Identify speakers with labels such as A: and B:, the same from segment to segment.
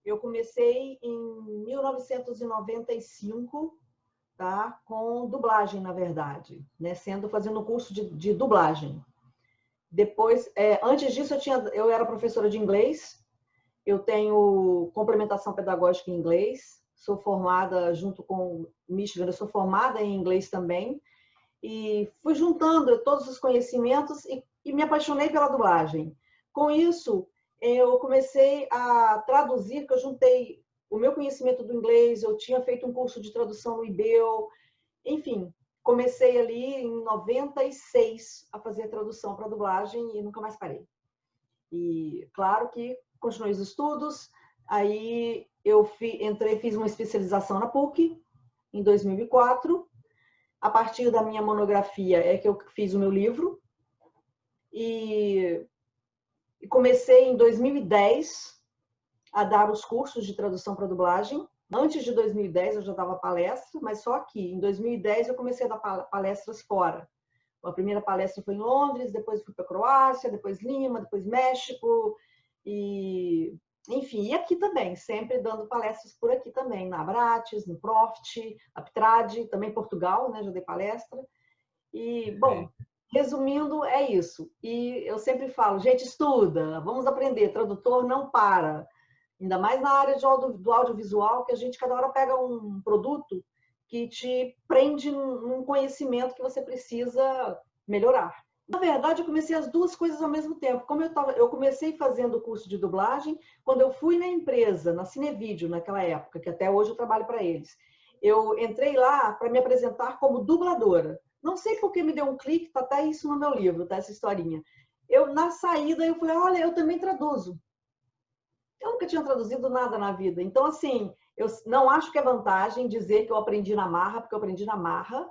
A: eu comecei em 1995, tá? Com dublagem, na verdade, né? Fazendo um curso de dublagem. Depois, antes disso, eu era professora de inglês. Eu tenho complementação pedagógica em inglês. Sou formada junto com Michigan, eu sou formada em inglês também. E fui juntando todos os conhecimentos e me apaixonei pela dublagem. Com isso, eu comecei a traduzir, que eu juntei o meu conhecimento do inglês, eu tinha feito um curso de tradução no IBEL, enfim, comecei ali em 96 a fazer a tradução para dublagem e nunca mais parei. E claro que continuei os estudos, aí eu fiz uma especialização na PUC em 2004. A partir da minha monografia é que eu fiz o meu livro e comecei em 2010 a dar os cursos de tradução para dublagem. Antes de 2010 eu já dava palestra, mas só aqui. Em 2010 eu comecei a dar palestras fora. A primeira palestra foi em Londres, depois fui para a Croácia, depois Lima, depois México e enfim, e aqui também, sempre dando palestras por aqui também, na Abrates, no Profit, na Ptrad, também Portugal, né, já dei palestra. E, bom, resumindo, é isso. E eu sempre falo, gente, estuda, vamos aprender, tradutor não para. Ainda mais na área do audiovisual, que a gente cada hora pega um produto que te prende num conhecimento que você precisa melhorar. Na verdade, eu comecei as duas coisas ao mesmo tempo. Como eu comecei fazendo o curso de dublagem, quando eu fui na empresa, na Cinevídeo, naquela época, que até hoje eu trabalho para eles, eu entrei lá para me apresentar como dubladora. Não sei por que me deu um clique, tá até isso no meu livro, tá essa historinha. Na saída, eu falei, olha, eu também traduzo. Eu nunca tinha traduzido nada na vida. Então, assim, eu não acho que é vantagem dizer que eu aprendi na marra, porque eu aprendi na marra,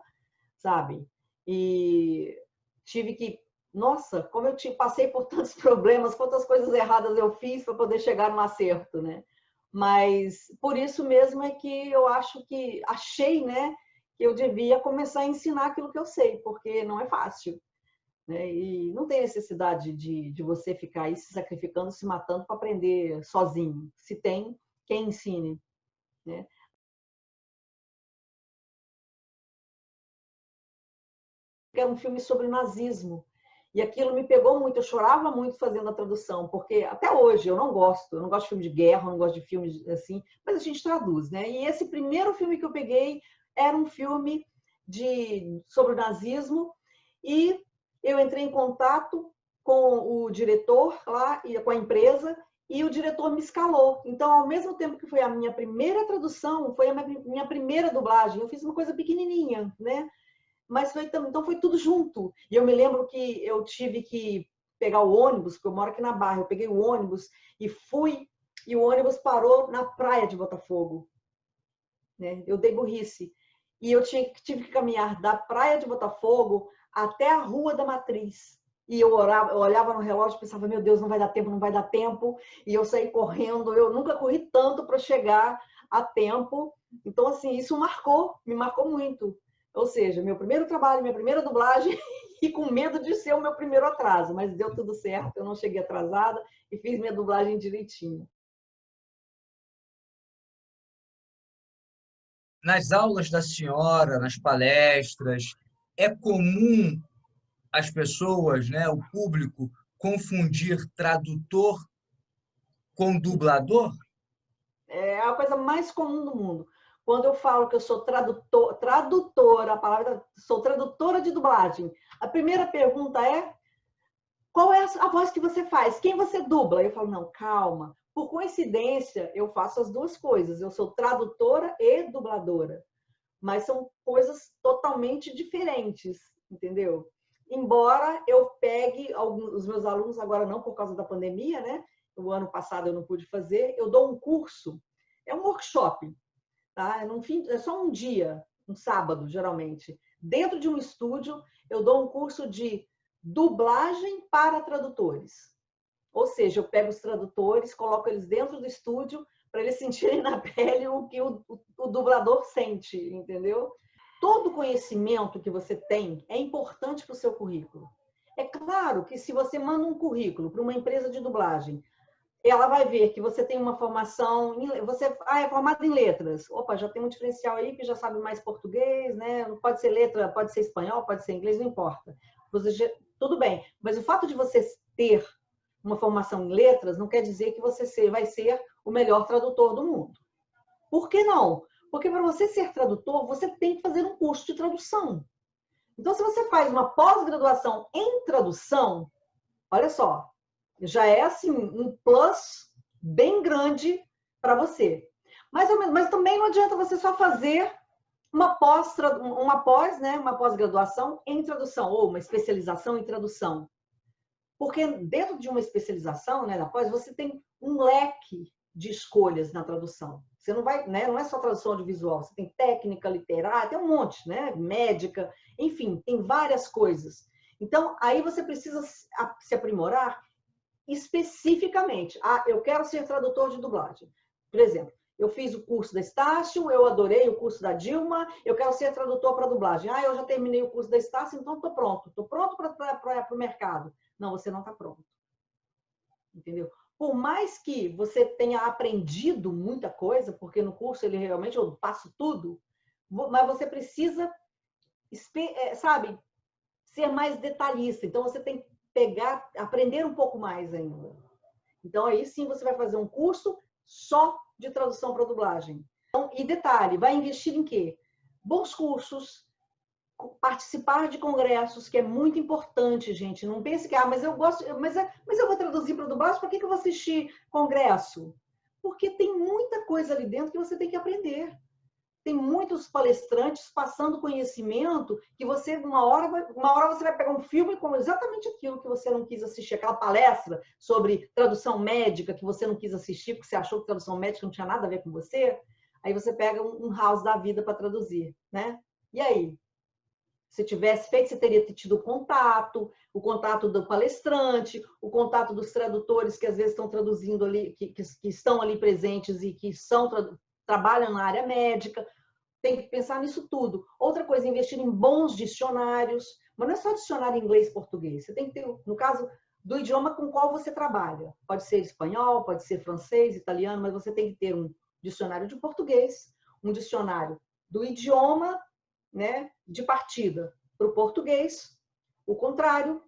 A: sabe? E tive que... Nossa, como eu passei por tantos problemas, quantas coisas erradas eu fiz para poder chegar no acerto, né? Mas por isso mesmo é que eu achei, né, que eu devia começar a ensinar aquilo que eu sei, porque não é fácil, né? E não tem necessidade de você ficar aí se sacrificando, se matando para aprender sozinho. Se tem, quem ensine, né? Era um filme sobre nazismo. E aquilo me pegou muito, eu chorava muito fazendo a tradução, porque até hoje eu não gosto de filme de guerra, eu não gosto de filmes assim, mas a gente traduz, né? E esse primeiro filme que eu peguei era um filme sobre o nazismo e eu entrei em contato com o diretor lá, com a empresa, e o diretor me escalou. Então, ao mesmo tempo que foi a minha primeira tradução, foi a minha primeira dublagem. Eu fiz uma coisa pequenininha, né? Mas então foi tudo junto. E eu me lembro que eu tive que pegar o ônibus, porque eu moro aqui na Barra, eu peguei o ônibus e fui, e o ônibus parou na praia de Botafogo. Né? Eu dei burrice. E eu tive que caminhar da praia de Botafogo até a Rua da Matriz. E eu olhava no relógio e pensava, meu Deus, não vai dar tempo, não vai dar tempo. E eu saí correndo. Eu nunca corri tanto para chegar a tempo. Então, assim, isso me marcou muito. Ou seja, meu primeiro trabalho, minha primeira dublagem, e com medo de ser o meu primeiro atraso. Mas deu tudo certo, eu não cheguei atrasada e fiz minha dublagem direitinho.
B: Nas aulas da senhora, nas palestras, é comum as pessoas, né, o público, confundir tradutor com dublador?
A: É a coisa mais comum do mundo. Quando eu falo que eu sou tradutora, sou tradutora de dublagem, a primeira pergunta é: qual é a voz que você faz? Quem você dubla? Eu falo: não, calma. Por coincidência, eu faço as duas coisas. Eu sou tradutora e dubladora. Mas são coisas totalmente diferentes, entendeu? Embora eu pegue os meus alunos, agora não por causa da pandemia, né? O ano passado eu não pude fazer, eu dou um curso, é um workshop, tá? É só um dia, um sábado, geralmente. Dentro de um estúdio, eu dou um curso de dublagem para tradutores. Ou seja, eu pego os tradutores, coloco eles dentro do estúdio para eles sentirem na pele o que o dublador sente, entendeu? Todo conhecimento que você tem é importante para o seu currículo. É claro que se você manda um currículo para uma empresa de dublagem, ela vai ver que você tem uma formação, você é formado em letras. Opa, já tem um diferencial aí que já sabe mais português, né? Pode ser letra, pode ser espanhol, pode ser inglês, não importa. Tudo bem, mas o fato de você ter uma formação em letras não quer dizer que você vai ser o melhor tradutor do mundo. Por que não? Porque para você ser tradutor, você tem que fazer um curso de tradução. Então, se você faz uma pós-graduação em tradução, olha só, já é assim um plus bem grande para você. Mas também não adianta você só fazer uma pós-graduação em tradução ou uma especialização em tradução. Porque dentro de uma especialização, né, da pós, você tem um leque de escolhas na tradução. Você não vai, né, não é só tradução audiovisual, você tem técnica literária, tem um monte, né, médica, enfim, tem várias coisas. Então, aí você precisa se aprimorar especificamente. Ah, eu quero ser tradutor de dublagem. Por exemplo, eu fiz o curso da Estácio, eu adorei o curso da Dilma, eu quero ser tradutor para dublagem. Ah, eu já terminei o curso da Estácio, então estou pronto para o mercado. Não, você não está pronto. Entendeu? Por mais que você tenha aprendido muita coisa, porque no curso ele realmente eu passo tudo, mas você precisa, sabe, ser mais detalhista. Então você tem que aprender um pouco mais ainda. Então aí sim você vai fazer um curso só de tradução para dublagem. Então, e detalhe, vai investir em quê? Bons cursos, participar de congressos, que é muito importante, gente. Não pense que, mas eu gosto, mas eu vou traduzir para dublagem, por que eu vou assistir congresso? Porque tem muita coisa ali dentro que você tem que aprender. Tem muitos palestrantes passando conhecimento que você, uma hora você vai pegar um filme com exatamente aquilo que você não quis assistir, aquela palestra sobre tradução médica que você não quis assistir porque você achou que tradução médica não tinha nada a ver com você, aí você pega um house da vida para traduzir, né? E aí? Se tivesse feito, você teria tido o contato do palestrante, o contato dos tradutores que às vezes estão traduzindo ali, que estão ali presentes e que trabalham na área médica. Tem que pensar nisso tudo. Outra coisa, investir em bons dicionários, mas não é só dicionário inglês e português. Você tem que ter, no caso do idioma com qual você trabalha. Pode ser espanhol, pode ser francês, italiano, mas você tem que ter um dicionário de português, um dicionário do idioma, né, de partida para o português, o contrário.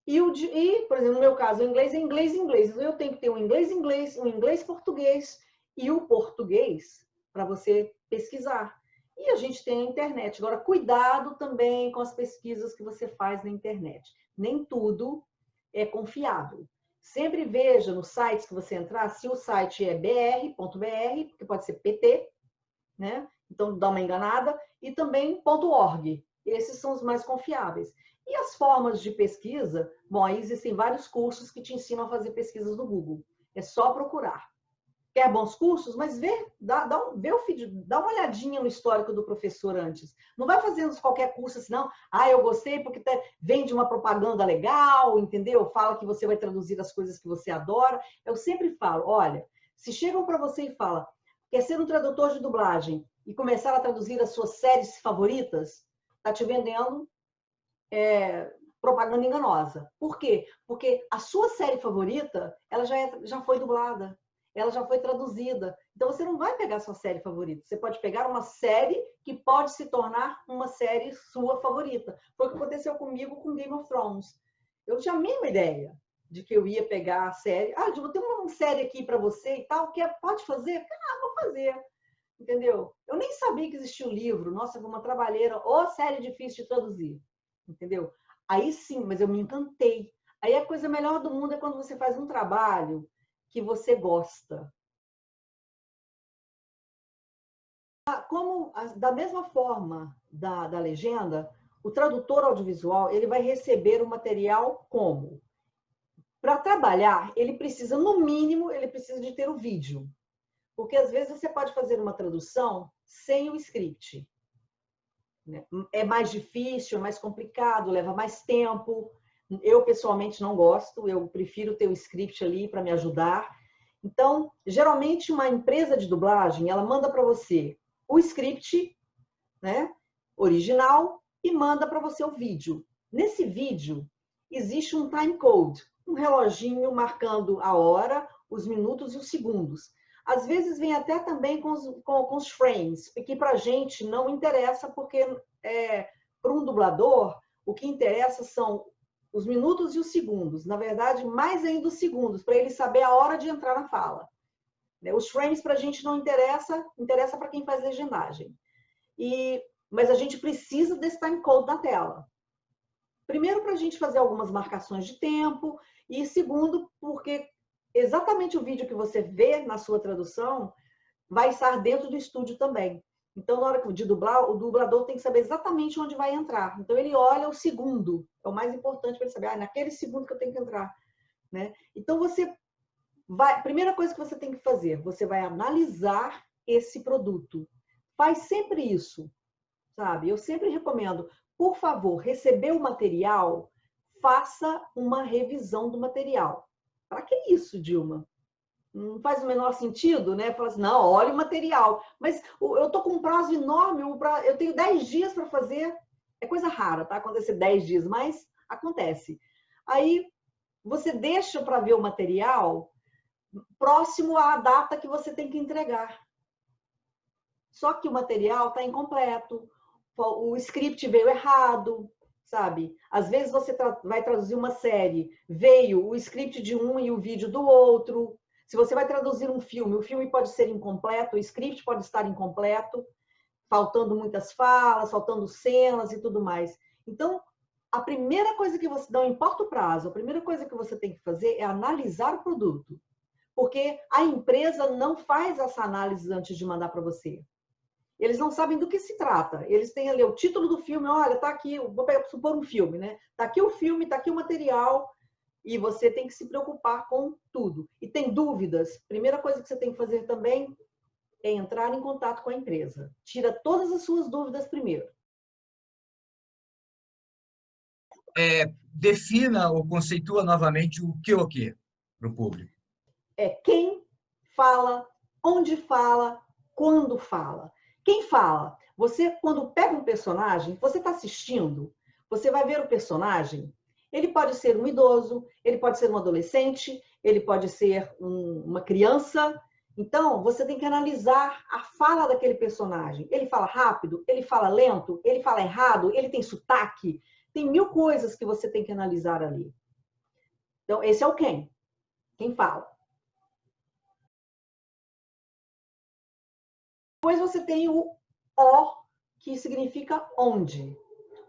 A: Por exemplo, no meu caso, o inglês é inglês. Então, eu tenho que ter um inglês, um inglês-português e o português para você pesquisar. E a gente tem a internet. Agora, cuidado também com as pesquisas que você faz na internet. Nem tudo é confiável. Sempre veja nos sites que você entrar, se o site é br.br, porque pode ser PT, né? Então, dá uma enganada. E também .org. Esses são os mais confiáveis. E as formas de pesquisa? Bom, aí existem vários cursos que te ensinam a fazer pesquisas no Google. É só procurar. Quer bons cursos? Mas dá uma olhadinha no histórico do professor antes. Não vai fazendo qualquer curso assim, não. Ah, eu gostei porque vende uma propaganda legal, entendeu? Fala que você vai traduzir as coisas que você adora. Eu sempre falo, olha, se chegam para você e falam, quer ser um tradutor de dublagem e começar a traduzir as suas séries favoritas, tá te vendendo propaganda enganosa. Por quê? Porque a sua série favorita, ela já foi dublada, ela já foi traduzida. Então, você não vai pegar a sua série favorita. Você pode pegar uma série que pode se tornar uma série sua favorita. Foi o que aconteceu comigo com Game of Thrones. Eu tinha a mínima ideia de que eu ia pegar a série. Ah, eu vou ter uma série aqui para você e tal, pode fazer? Ah, vou fazer. Entendeu? Eu nem sabia que existia o livro. Nossa, foi uma trabalheira. Ou série difícil de traduzir. Entendeu? Aí sim, mas eu me encantei. Aí a coisa melhor do mundo é quando você faz um trabalho que você gosta. Da mesma forma da legenda, o tradutor audiovisual ele vai receber o material como? Para trabalhar, ele precisa, no mínimo, ele precisa de ter o vídeo. Porque às vezes você pode fazer uma tradução sem o script. É mais difícil, é mais complicado, leva mais tempo. Eu, pessoalmente, não gosto. Eu prefiro ter o script ali para me ajudar. Então, geralmente, uma empresa de dublagem, ela manda para você o script, né, original e manda para você o vídeo. Nesse vídeo, existe um time code, um reloginho marcando a hora, os minutos e os segundos. Às vezes vem até também com os frames, que para a gente não interessa, porque para um dublador, o que interessa são os minutos e os segundos. Na verdade, mais ainda os segundos, para ele saber a hora de entrar na fala. Os frames para a gente não interessa, interessa para quem faz legendagem. Mas a gente precisa desse timecode na tela. Primeiro, para a gente fazer algumas marcações de tempo, e segundo, porque exatamente o vídeo que você vê na sua tradução vai estar dentro do estúdio também. Então, na hora de dublar, o dublador tem que saber exatamente onde vai entrar. Então, ele olha o segundo. É o mais importante para ele saber, naquele segundo que eu tenho que entrar. Né? Então, primeira coisa que você tem que fazer, você vai analisar esse produto. Faz sempre isso, sabe? Eu sempre recomendo, por favor, receber o material, faça uma revisão do material. Para que isso, Dilma? Não faz o menor sentido, né? Fala assim, não, olha o material. Mas eu tô com um prazo enorme, eu tenho 10 dias para fazer. É coisa rara, tá? Acontecer 10 dias, mas acontece. Aí você deixa para ver o material próximo à data que você tem que entregar. Só que o material está incompleto, o script veio errado, sabe? Às vezes você vai traduzir uma série, veio o script de um e o vídeo do outro. Se você vai traduzir um filme, o filme pode ser incompleto, o script pode estar incompleto, faltando muitas falas, faltando cenas e tudo mais. Então, a primeira coisa que você, não importa o prazo, a primeira coisa que você tem que fazer é analisar o produto. Porque a empresa não faz essa análise antes de mandar para você. Eles não sabem do que se trata. Eles têm ali o título do filme, olha, tá aqui, vou supor um filme, né? Tá aqui o filme, tá aqui o material, e você tem que se preocupar com tudo. E tem dúvidas? Primeira coisa que você tem que fazer também é entrar em contato com a empresa. Tira todas as suas dúvidas primeiro.
B: Defina ou conceitua novamente o que para o público.
A: É quem fala, onde fala, quando fala. Quem fala? Você, quando pega um personagem, você está assistindo, você vai ver o personagem, ele pode ser um idoso, ele pode ser um adolescente, ele pode ser uma criança. Então, você tem que analisar a fala daquele personagem. Ele fala rápido, ele fala lento, ele fala errado, ele tem sotaque. Tem 1000 coisas que você tem que analisar ali. Então, esse é o quem. Quem fala. Depois você tem o que significa onde.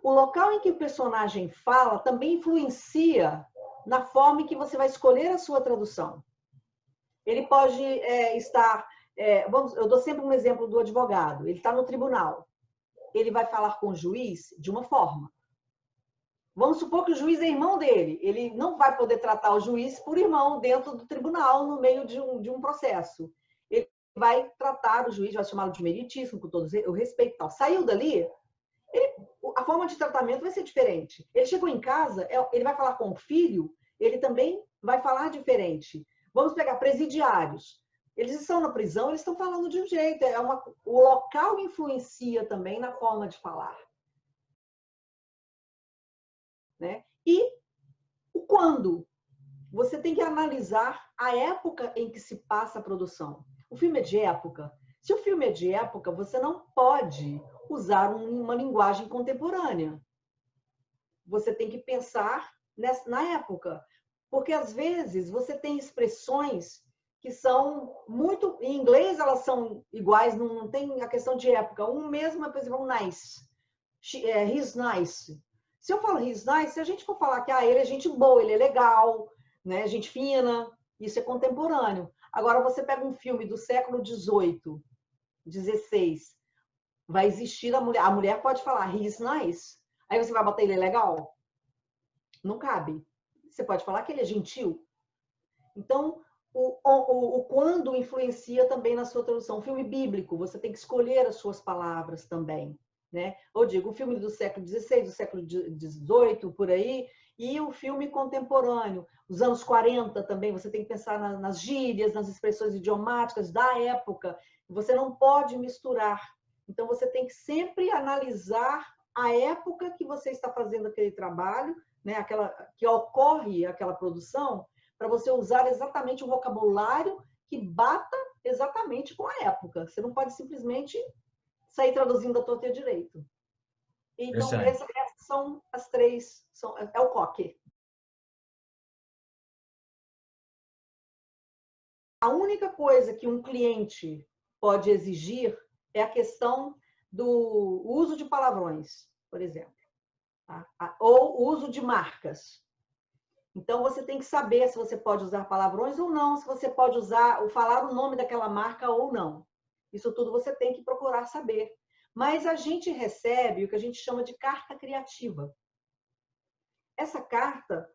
A: O local em que o personagem fala também influencia na forma em que você vai escolher a sua tradução. Ele pode estar... eu dou sempre um exemplo do advogado. Ele está no tribunal. Ele vai falar com o juiz de uma forma. Vamos supor que o juiz é irmão dele. Ele não vai poder tratar o juiz por irmão dentro do tribunal, no meio de um processo. Ele vai tratar o juiz, vai chamá-lo de meritíssimo, com todo o respeito e tal. Saiu dali, a forma de tratamento vai ser diferente. Ele chegou em casa, ele vai falar com o filho, ele também vai falar diferente. Vamos pegar presidiários. Eles estão na prisão, eles estão falando de um jeito. O local influencia também na forma de falar. Né? E o quando. Você tem que analisar a época em que se passa a produção. O filme é de época. Se o filme é de época, você não pode usar uma linguagem contemporânea. Você tem que pensar na época. Porque, às vezes, você tem expressões que são muito... Em inglês, elas são iguais, não tem a questão de época. Um mesmo é, por exemplo, nice. He's nice. Se eu falo he's nice, se a gente for falar que ele é gente boa, ele é legal, né? Gente fina, isso é contemporâneo. Agora, você pega um filme do século XVIII, XVI, vai existir a mulher pode falar he's nice. Aí você vai botar ele é legal? Não cabe. Você pode falar que ele é gentil. Então, o quando influencia também na sua tradução. Um filme bíblico, você tem que escolher as suas palavras também. Né? Ou digo, o filme do século XVI, do século XVIII, por aí, e o filme contemporâneo. Os anos 40 também, você tem que pensar nas gírias, nas expressões idiomáticas da época. Você não pode misturar. Então, você tem que sempre analisar a época que você está fazendo aquele trabalho, né? Que ocorre aquela produção, para você usar exatamente o vocabulário que bata exatamente com a época. Você não pode simplesmente sair traduzindo a torta e a direito. Então, essas são as três, é o COC. A única coisa que um cliente pode exigir é a questão do uso de palavrões, por exemplo, tá? Ou uso de marcas. Então, você tem que saber se você pode usar palavrões ou não, se você pode falar o nome daquela marca ou não. Isso tudo você tem que procurar saber. Mas a gente recebe o que a gente chama de carta criativa. Essa carta,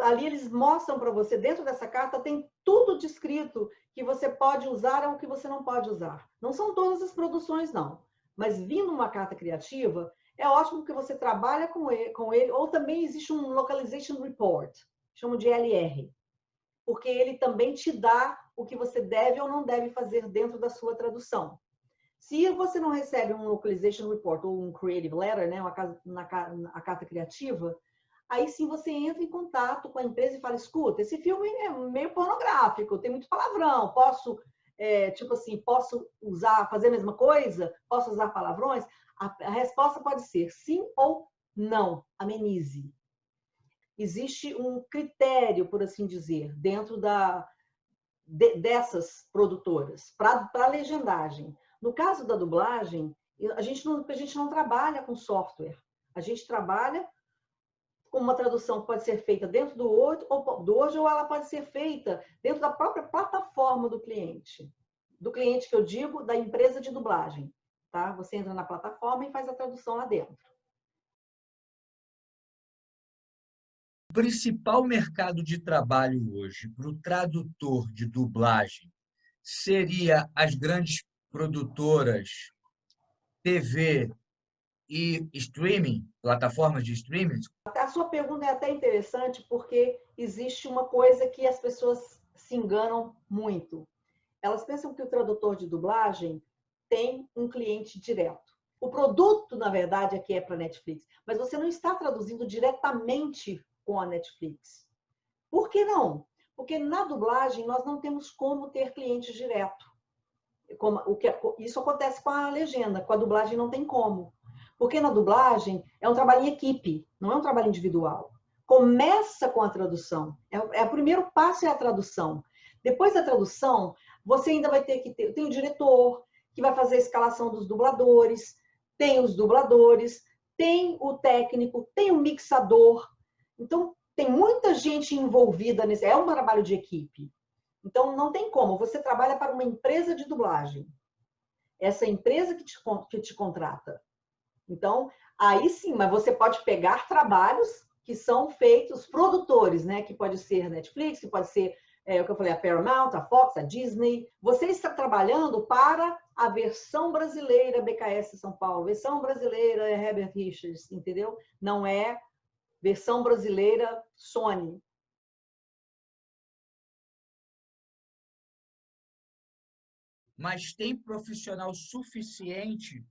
A: ali eles mostram para você, dentro dessa carta tem tudo descrito que você pode usar ou que você não pode usar. Não são todas as produções, não. Mas vindo uma carta criativa, é ótimo que você trabalha com ele, ou também existe um Localization Report, chamo de LR, porque ele também te dá o que você deve ou não deve fazer dentro da sua tradução. Se você não recebe um Localization Report ou um Creative Letter, né, a carta criativa, aí sim você entra em contato com a empresa e fala, escuta, esse filme é meio pornográfico, tem muito palavrão, posso fazer a mesma coisa? Posso usar palavrões? A resposta pode ser sim ou não, amenize. Existe um critério, por assim dizer, dentro dessas produtoras, para a legendagem. No caso da dublagem, a gente não trabalha com software, a gente trabalha com uma tradução que pode ser feita dentro do Word, ou ela pode ser feita dentro da própria plataforma do cliente. Do cliente que eu digo, da empresa de dublagem. Tá? Você entra na plataforma e faz a tradução lá dentro.
B: O principal mercado de trabalho hoje para o tradutor de dublagem seria as grandes produtoras, TV e streaming, plataformas de streaming?
A: A sua pergunta é até interessante porque existe uma coisa que as pessoas se enganam muito. Elas pensam que o tradutor de dublagem tem um cliente direto. O produto, na verdade, aqui é para a Netflix, mas você não está traduzindo diretamente com a Netflix. Por que não? Porque na dublagem nós não temos como ter cliente direto. Isso acontece com a legenda, com a dublagem não tem como. Porque na dublagem é um trabalho em equipe, não é um trabalho individual. Começa com a tradução. O primeiro passo é a tradução. Depois da tradução, você ainda vai ter que ter... Tem o diretor, que vai fazer a escalação dos dubladores, tem os dubladores, tem o técnico, tem o mixador. Então, tem muita gente envolvida nesse... É um trabalho de equipe. Então, não tem como. Você trabalha para uma empresa de dublagem. Essa empresa que te contrata. Então, aí sim, mas você pode pegar trabalhos que são feitos, produtores, né? Que pode ser Netflix, que pode ser, o que eu falei, a Paramount, a Fox, a Disney. Você está trabalhando para a versão brasileira BKS São Paulo, versão brasileira Herbert Richards, entendeu? Não é versão brasileira Sony.
B: Mas tem profissional suficiente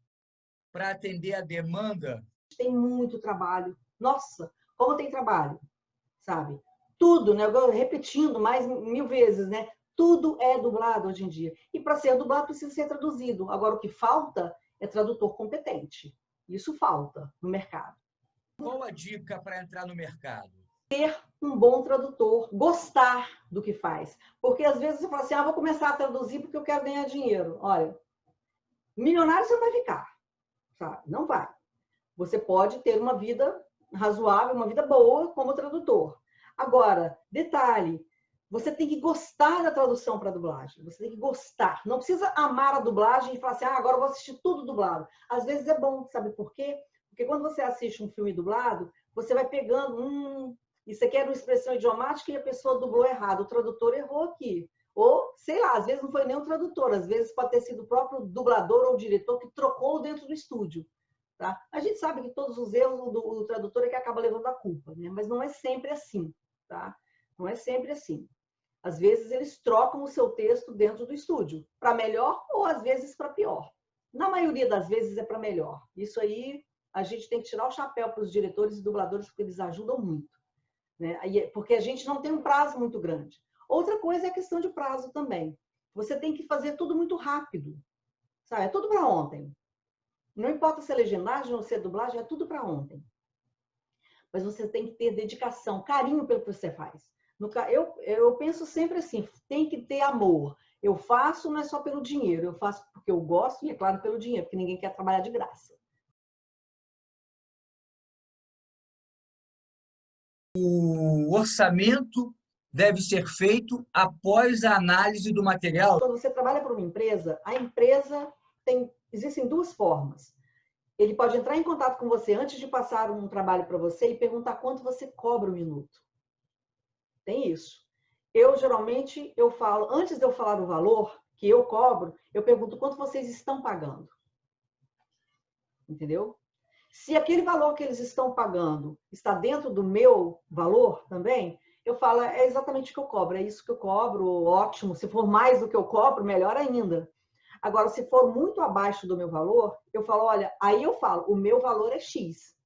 B: para atender a demanda?
A: Tem muito trabalho. Nossa, como tem trabalho, sabe? Tudo, né? Eu repetindo mais 1000 vezes, né? Tudo é dublado hoje em dia. E para ser dublado precisa ser traduzido. Agora, o que falta é tradutor competente. Isso falta no mercado.
B: Qual a dica para entrar no mercado?
A: Ter um bom tradutor, gostar do que faz. Porque às vezes você fala assim, vou começar a traduzir porque eu quero ganhar dinheiro. Olha, milionário você não vai ficar, sabe? Não vai. Você pode ter uma vida razoável, uma vida boa como tradutor. Agora, detalhe, você tem que gostar da tradução para dublagem. Você tem que gostar. Não precisa amar a dublagem e falar assim, agora eu vou assistir tudo dublado. Às vezes é bom, sabe por quê? Porque quando você assiste um filme dublado, você vai pegando, isso aqui era uma expressão idiomática e a pessoa dublou errado. O tradutor errou aqui. Ou, sei lá, às vezes não foi nem o tradutor, às vezes pode ter sido o próprio dublador ou diretor que trocou dentro do estúdio. Tá? A gente sabe que todos os erros do tradutor é que acaba levando a culpa, né? Mas não é sempre assim. Tá? Não é sempre assim. Às vezes eles trocam o seu texto dentro do estúdio, para melhor ou às vezes para pior. Na maioria das vezes é para melhor. Isso aí a gente tem que tirar o chapéu para os diretores e dubladores porque eles ajudam muito. né? Porque a gente não tem um prazo muito grande. Outra coisa é a questão de prazo também. Você tem que fazer tudo muito rápido, sabe? É tudo para ontem. Não importa se é legendagem ou se é dublagem, é tudo para ontem. Mas você tem que ter dedicação, carinho pelo que você faz. Eu penso sempre assim, tem que ter amor. Eu faço não é só pelo dinheiro, eu faço porque eu gosto e, é claro, pelo dinheiro, porque ninguém quer trabalhar de graça.
B: O orçamento deve ser feito após a análise do material.
A: Quando você trabalha para uma empresa, a empresa existem duas formas. Ele pode entrar em contato com você antes de passar um trabalho para você e perguntar quanto você cobra o minuto. Tem isso. Geralmente, eu falo, antes de eu falar o valor que eu cobro, eu pergunto quanto vocês estão pagando. Entendeu? Se aquele valor que eles estão pagando está dentro do meu valor também, eu falo, é exatamente o que eu cobro, é isso que eu cobro, ótimo. Se for mais do que eu cobro, melhor ainda. Agora, se for muito abaixo do meu valor, eu falo, olha, aí eu falo, o meu valor é X.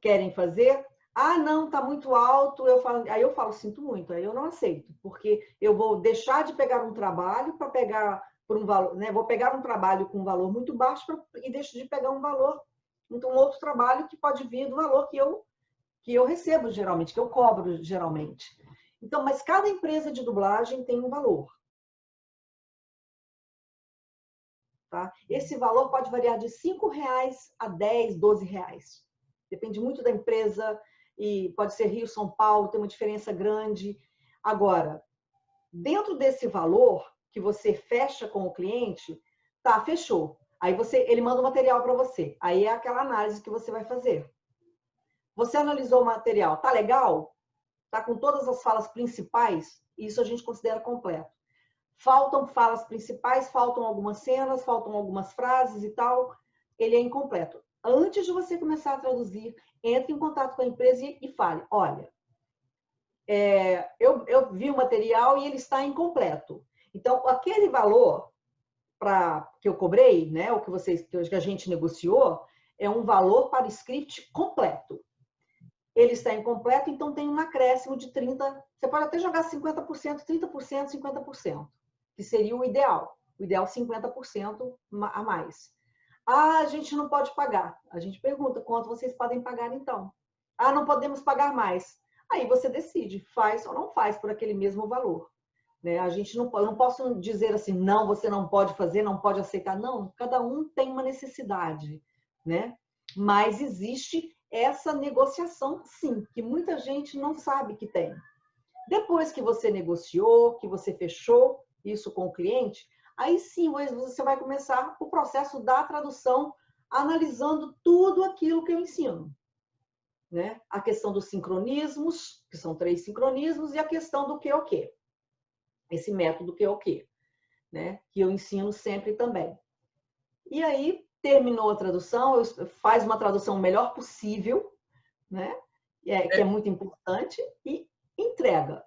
A: Querem fazer? Ah, não, está muito alto. Aí eu falo, sinto muito, aí eu não aceito, porque eu vou deixar de pegar um trabalho para pegar por um valor, né? Vou pegar um trabalho com um valor muito baixo e deixo de pegar um valor, então um outro trabalho que pode vir do valor que eu recebo geralmente, que eu cobro geralmente. Então, mas cada empresa de dublagem tem um valor. Tá? Esse valor pode variar de R$5 a R$10, R$12. Depende muito da empresa e pode ser Rio, São Paulo, tem uma diferença grande. Agora, dentro desse valor que você fecha com o cliente, tá, fechou. Aí ele manda o material para você. Aí é aquela análise que você vai fazer. Você analisou o material, tá legal? Tá com todas as falas principais? Isso a gente considera completo. Faltam falas principais, faltam algumas cenas, faltam algumas frases e tal. Ele é incompleto. Antes de você começar a traduzir, entre em contato com a empresa e fale, olha, eu vi o material e ele está incompleto. Então, aquele valor que eu cobrei, né, o que a gente negociou, é um valor para o script completo. Ele está incompleto, então tem um acréscimo de 30%. Você pode até jogar 50%, 30%, 50%. Que seria o ideal. O ideal 50% a mais. Ah, a gente não pode pagar. A gente pergunta quanto vocês podem pagar então. Ah, não podemos pagar mais. Aí você decide, faz ou não faz por aquele mesmo valor. Né? A gente não posso dizer assim, não, você não pode fazer, não pode aceitar. Não, cada um tem uma necessidade. Né? Mas existe essa negociação, sim, que muita gente não sabe que tem. Depois que você negociou, que você fechou isso com o cliente, aí sim você vai começar o processo da tradução, analisando tudo aquilo que eu ensino. Né? A questão dos sincronismos, que são 3 sincronismos, e a questão do que é o quê. Esse método que é o quê, né? Que eu ensino sempre também. E aí, terminou a tradução, faz uma tradução o melhor possível, né? Que é muito importante, e entrega.